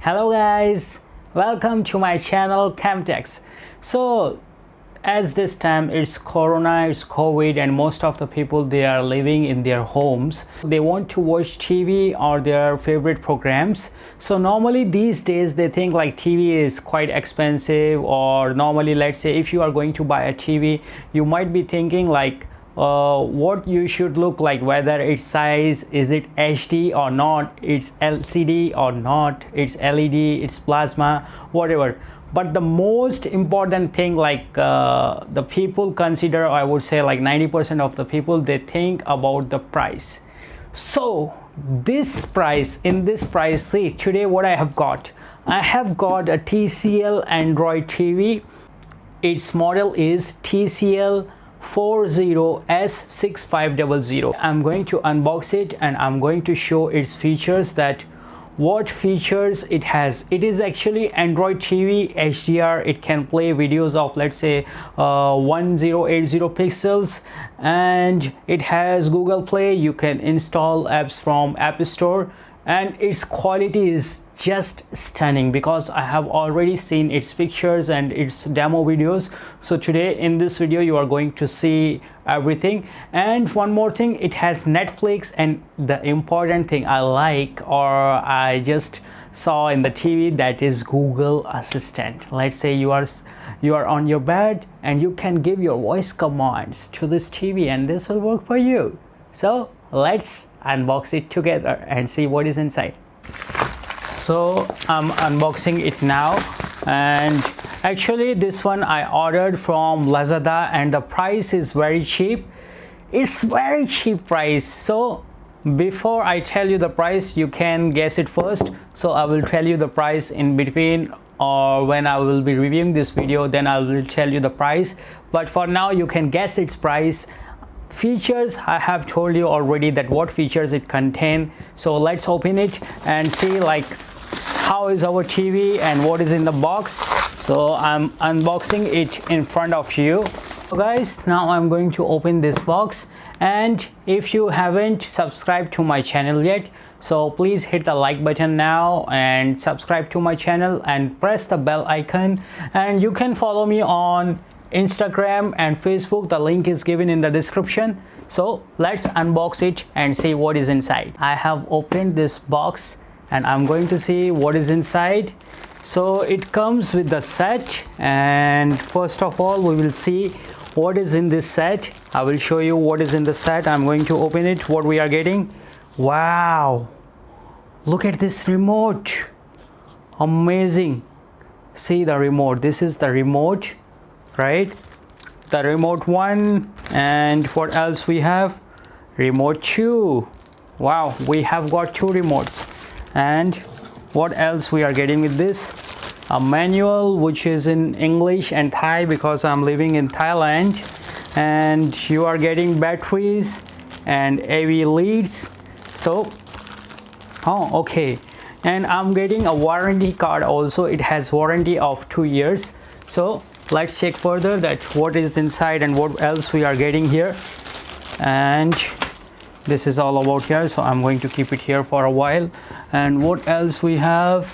Hello guys, welcome to my channel Camtex. So as this time it's corona, it's covid, and most of the people they are living in their homes. They want to watch TV or their favorite programs. So normally these days they think like TV is quite expensive, or normally let's say if you are going to buy a TV, you might be thinking like what you should look like, whether its size, is it HD or not, it's LCD or not, it's LED, it's plasma, whatever. But the most important thing, like the people consider, I would say like 90% of the people, they think about the price. So this price, in this price, see today what I have got a TCL Android TV. Its model is TCL 40S6500. I'm going to unbox it and I'm going to show its features, that what features it has. It is actually Android TV HDR. It can play videos of let's say 1080 pixels, and it has Google Play. You can install apps from App Store, and its quality is just stunning because I have already seen its pictures and its demo videos. So today in this video you are going to see everything. And one more thing, it has Netflix, and the important thing I like, or I just saw in the TV, that is Google Assistant. Let's say you are on your bed and you can give your voice commands to this TV and this will work for you. So let's unbox it together and see what is inside. So I'm unboxing it now, and actually this one I ordered from Lazada and the price is very cheap. It's very cheap price. So before I tell you the price, you can guess it first. So I will tell you the price in between, or when I will be reviewing this video, then I will tell you the price. But for now you can guess its price. Features, I have told you already that what features it contain. So let's open it and see like how is our TV and what is in the box. So I'm unboxing it in front of you. So guys, now I'm going to open this box, and if you haven't subscribed to my channel yet, so please hit the like button now and subscribe to my channel and press the bell icon. And you can follow me on Instagram and Facebook. The link is given in the description. So let's unbox it and see what is inside. I have opened this box and I'm going to see what is inside. So it comes with the set, and first of all we will see what is in this set. I will show you what is in the set. I'm going to open it, what we are getting. Wow, look at this remote, amazing. See the remote, this is the remote, right? The remote one. And what else we have? Remote 2. Wow, we have got 2 remotes. And what else we are getting with this? A manual which is in English and Thai because I'm living in Thailand. And you are getting batteries and AV leads. So okay, and I'm getting a warranty card also. It has warranty of 2 years. So let's check further that what is inside and what else we are getting here. And this is all about here, so I'm going to keep it here for a while. And what else we have?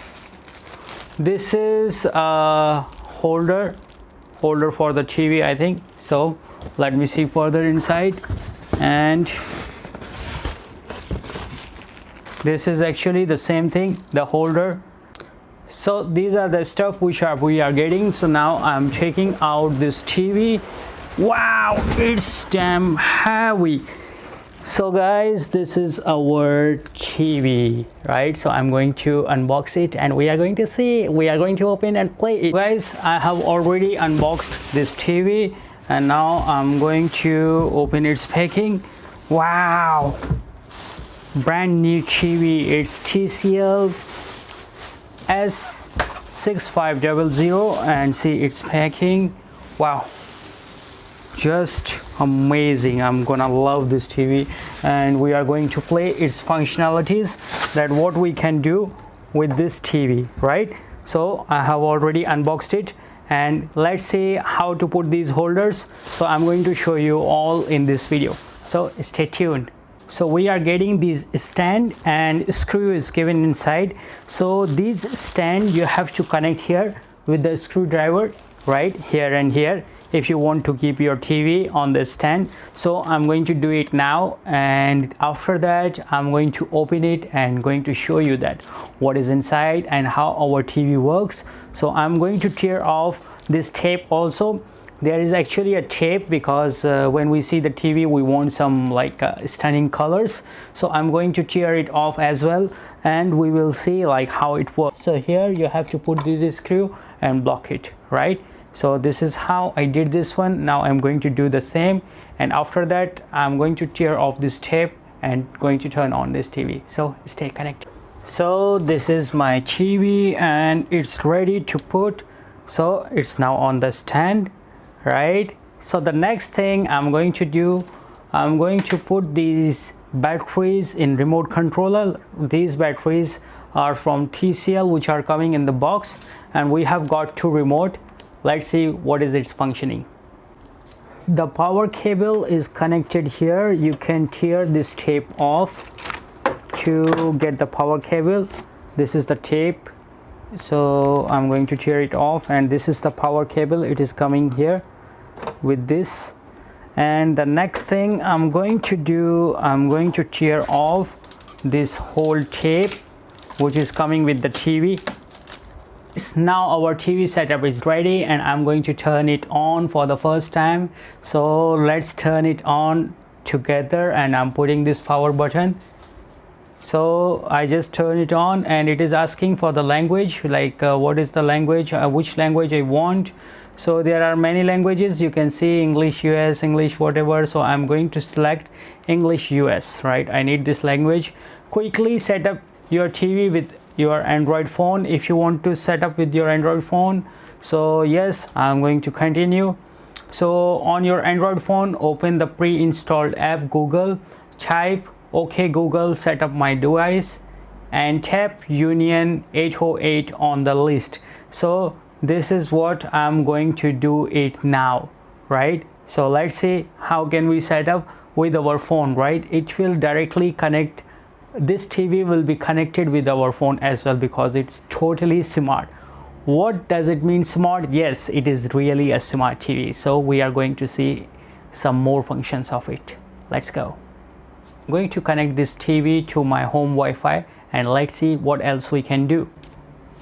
This is a holder for the TV, I think. So let me see further inside. And this is actually the same thing, the holder. So these are the stuff which we are getting. So now I'm taking out this TV. Wow, it's damn heavy. So guys, this is our TV, right? So I'm going to unbox it and we are going to see, we are going to open and play it. Guys, I have already unboxed this TV and now I'm going to open its packing. Wow, brand new TV. It's TCL S6500, and see its packing. Wow, just amazing. I'm gonna love this TV, and we are going to play its functionalities, that what we can do with this TV, right? So I have already unboxed it, and let's see how to put these holders. So I'm going to show you all in this video, so stay tuned. So we are getting this stand and screw is given inside. So this stand you have to connect here with the screwdriver, right here and here, if you want to keep your TV on the stand. So I'm going to do it now, and after that I'm going to open it and going to show you that what is inside and how our TV works. So I'm going to tear off this tape also. There is actually a tape because when we see the TV we want some like stunning colors. So I'm going to tear it off as well, and we will see like how it works. So here you have to put this screw and block it, right? So this is how I did this one. Now I'm going to do the same, and after that I'm going to tear off this tape and going to turn on this TV. So stay connected. So this is my TV and it's ready to put. So it's now on the stand, right? So the next thing I'm going to do, I'm going to put these batteries in remote controller. These batteries are from TCL, which are coming in the box, and we have got two remote. Let's see what is its functioning. The power cable is connected here. You can tear this tape off to get the power cable. This is the tape, so I'm going to tear it off, and this is the power cable. It is coming here with this. And the next thing I'm going to do, I'm going to tear off this whole tape which is coming with the TV. Now our TV setup is ready, and I'm going to turn it on for the first time. So let's turn it on together, and I'm putting this power button. So I just turn it on, and it is asking for the language, like what is the language, which language I want. So there are many languages, you can see English US, English whatever. So I'm going to select English US, right? I need this language. Quickly set up your TV with your Android phone if you want to set up with your Android phone. So yes, I'm going to continue. So on your Android phone, open the pre-installed app Google, type OK Google, set up my device, and tap Union 808 on the list. So this is what I'm going to do it now, right? So let's see how can we set up with our phone, right? It will directly connect. This TV will be connected with our phone as well because it's totally smart. What does it mean smart? Yes, it is really a smart TV. So we are going to see some more functions of it. Let's go. I'm going to connect this TV to my home Wi-Fi, and let's see what else we can do.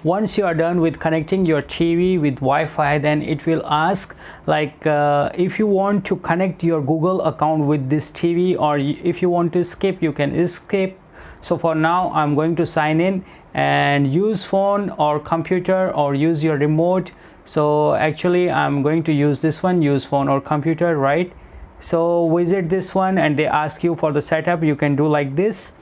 Once you are done with connecting your TV with Wi-Fi, then it will ask like if you want to connect your Google account with this TV, or if you want to skip, you can escape. So for now I'm going to sign in and use phone or computer or use your remote. So actually I'm going to use this one, use phone or computer, right? So visit this one and they ask you for the setup. You can do like this,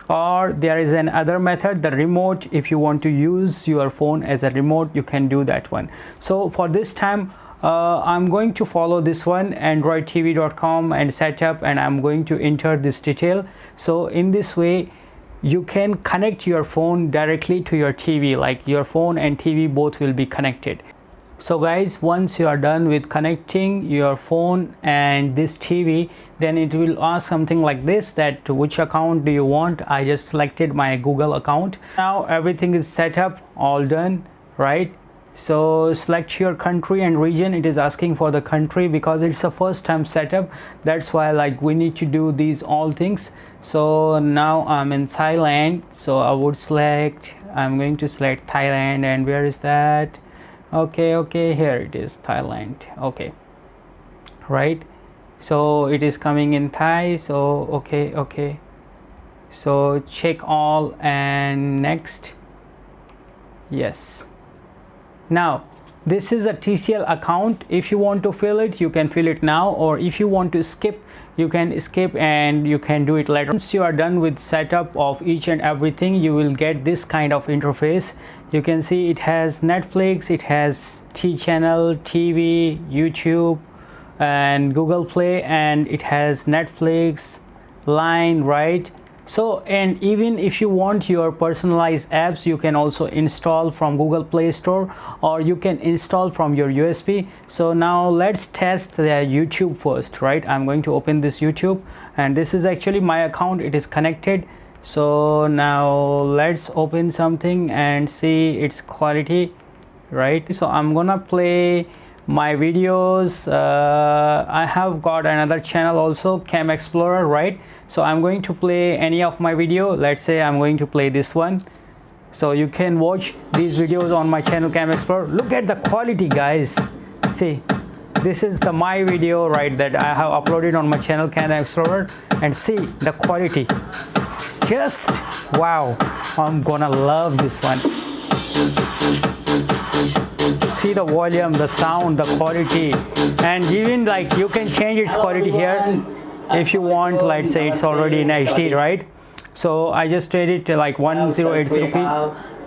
or there is another method, the remote. If you want to use your phone as a remote, you can do that one. So for this time I'm going to follow this one, androidtv.com and setup, and I'm going to enter this detail. So in this way you can connect your phone directly to your TV, like your phone and TV both will be connected. So guys, once you are done with connecting your phone and this TV, then it will ask something like this, that which account do you want. I just selected my Google account. Now everything is set up, all done, right? So select your country and region. It is asking for the country because it's a first time setup. That's why like we need to do these all things. So now I'm in Thailand, so I would select, I'm going to select Thailand, and where is that? Okay, here it is, Thailand. Okay, right? So it is coming in Thai. So okay, so check all and next. Yes. Now this is a TCL account. If you want to fill it, you can fill it now, or if you want to skip, you can skip and you can do it later. Once you are done with setup of each and everything, you will get this kind of interface. You can see it has Netflix, it has T channel, TV, YouTube, and Google Play, and it has Netflix, Line, right? So, and even if you want your personalized apps, you can also install from Google Play Store, or you can install from your USB. So now let's test the YouTube first, right? I'm going to open this YouTube, and this is actually my account, it is connected. So now let's open something and see its quality, right? So I'm gonna play my videos. I have got another channel also, Cam Explorer, right? So I'm going to play any of my video. Let's say I'm going to play this one. So you can watch these videos on my channel, Cam Explorer. Look at the quality, guys. See, this is my video, right, that I have uploaded on my channel, Cam Explorer, and see the quality. It's just wow. I'm gonna love this one. See the volume, the sound, the quality, and even like you can change its quality here if you want. Let's say it's already in HD, right? So I just made it to like 1080p.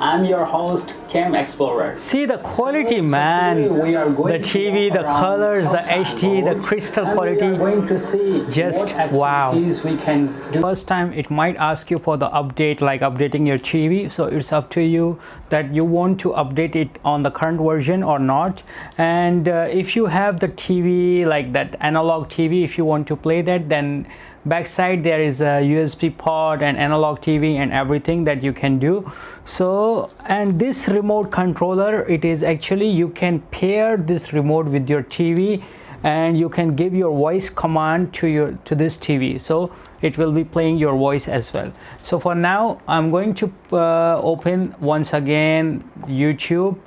I'm your host, Cam Explorer. See the quality, man. The TV, the colors, the HD, the crystal quality. We are going to see just wow. We can do. First time it might ask you for the update, like updating your TV. So it's up to you that you want to update it on the current version or not. And if you have the TV, like that analog TV, if you want to play that, then backside there is a USB port and analog TV and everything that you can do. So, and this remote controller, it is actually, you can pair this remote with your TV, and you can give your voice command to this TV, so it will be playing your voice as well. So for now I'm going to open once again YouTube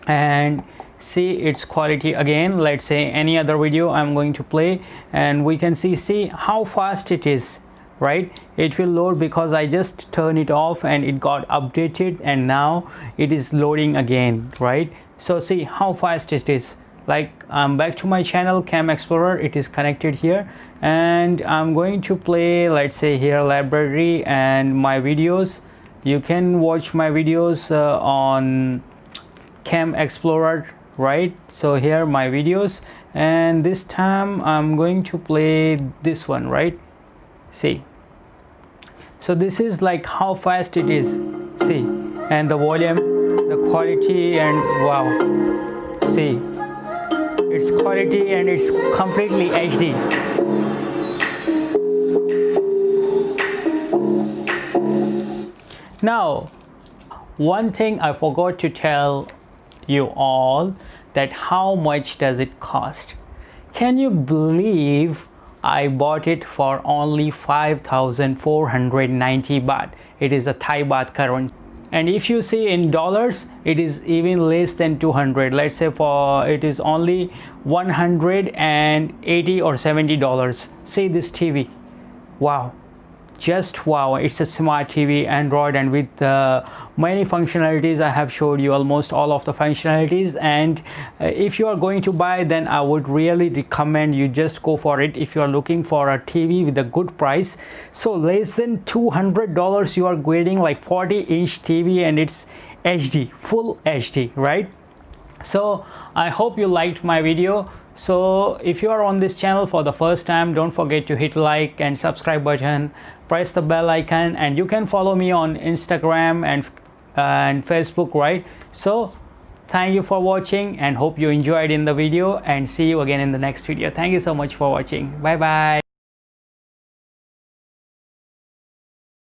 and see its quality again. Let's say any other video I'm going to play, and we can see how fast it is, right? It will load because I just turn it off and it got updated, and now it is loading again, right? So see how fast it is. Like I'm back to my channel, Cam Explorer, it is connected here, and I'm going to play, let's say here, library and my videos. You can watch my videos on Cam Explorer, right? So here my videos, and this time I'm going to play this one, right? See, so this is like how fast it is, see, and the volume, the quality, and wow, see its quality, and it's completely HD. Now one thing I forgot to tell you all, that how much does it cost. Can you believe I bought it for only 5,490 baht? It is a Thai baht currency, and if you see in dollars, it is even less than 200. Let's say for it is only 180 or $70. See this TV, wow, just wow. It's a smart TV, Android, and with many functionalities. I have showed you almost all of the functionalities, and if you are going to buy, then I would really recommend you just go for it if you are looking for a TV with a good price. So less than $200 you are getting like 40-inch TV, and it's HD, full HD, right? So I hope you liked my video. So if you are on this channel for the first time, don't forget to hit like and subscribe button, press the bell icon, and you can follow me on Instagram and Facebook, right? So thank you for watching, and hope you enjoyed in the video, and see you again in the next video. Thank you so much for watching. Bye bye.